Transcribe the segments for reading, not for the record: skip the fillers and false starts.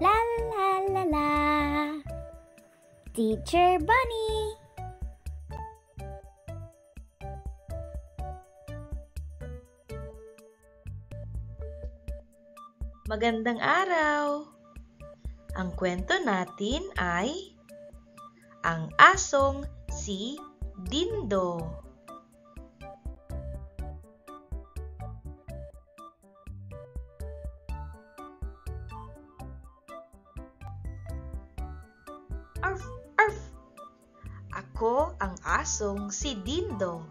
La la la la. Teacher Bunny. Magandang araw! Ang kwento natin ay Ang Asong si Dindo. Arf! Arf! Ako ang asong si Dindo.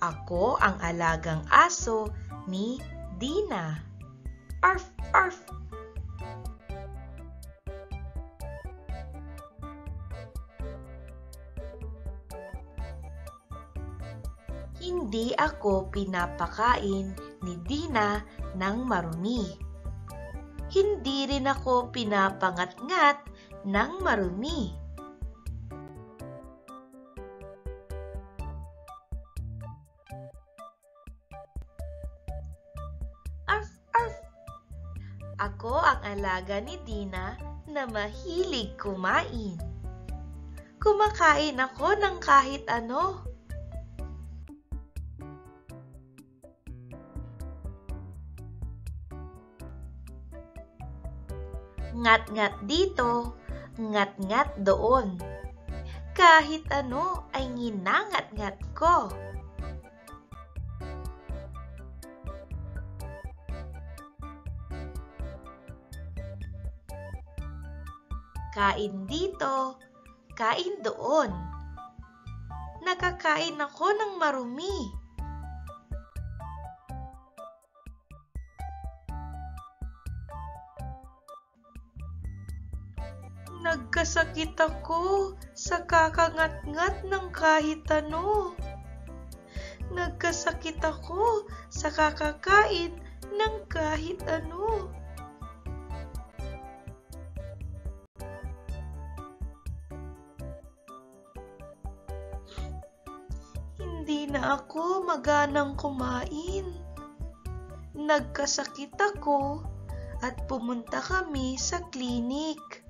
Ako ang alagang aso ni Dina. Arf! Arf! Hindi ako pinapakain ni Dina ng marumi. Hindi rin ako pinapangat-ngat ng marumi. Arf! Arf! Ako ang alaga ni Dina na mahilig kumain. Kumakain ako ng kahit ano. Ngat-ngat dito, ngat-ngat doon. Kahit ano ay nginangat-ngat ko. Kain dito, kain doon. Nakakain ako ng marumi. Nagkasakit ako sa kakangat-ngat ng kahit ano. Nagkasakit ako sa kakakain ng kahit ano. Hindi na ako maganang kumain. Nagkasakit ako at pumunta kami sa klinik.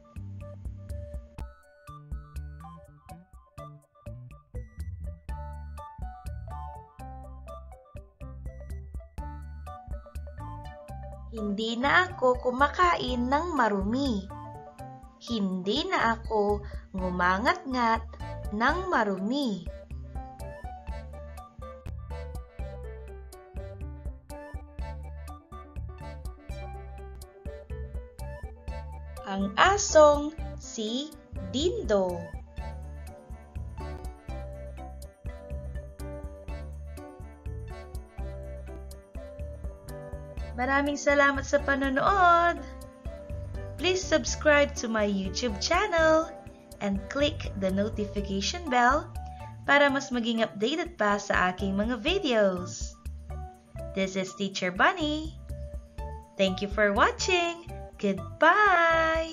Hindi na ako kumakain ng marumi. Hindi na ako ngumangat-ngat ng marumi. Ang asong si Dindo. Maraming salamat sa panonood! Please subscribe to my YouTube channel and click the notification bell para mas maging updated pa sa aking mga videos. This is Teacher Bunny. Thank you for watching! Goodbye!